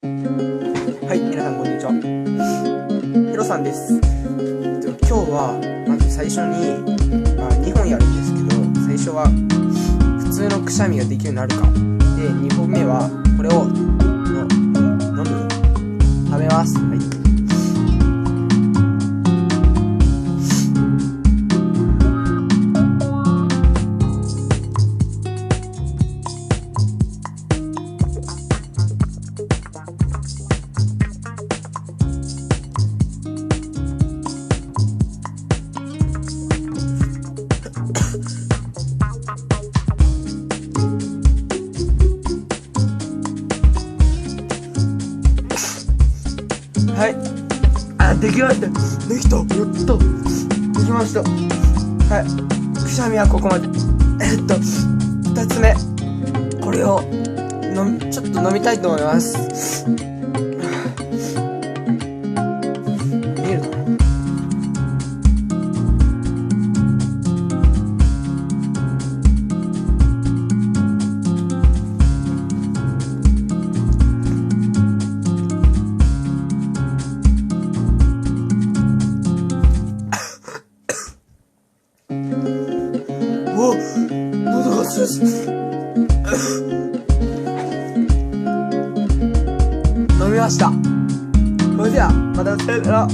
はい、皆さんこんにちは。ヒロさんです。今日はまず最初に、2本やるんですけど、最初は普通のくしゃみができるようになるか。で、2本目はこれを食べます。はい。はい。できました。できた。やった。できました。はい。くしゃみはここまで。2つ目。これをちょっと飲みたいと思います。見えるかな。お、喉がスースー。飲みました。それではまたさよなら。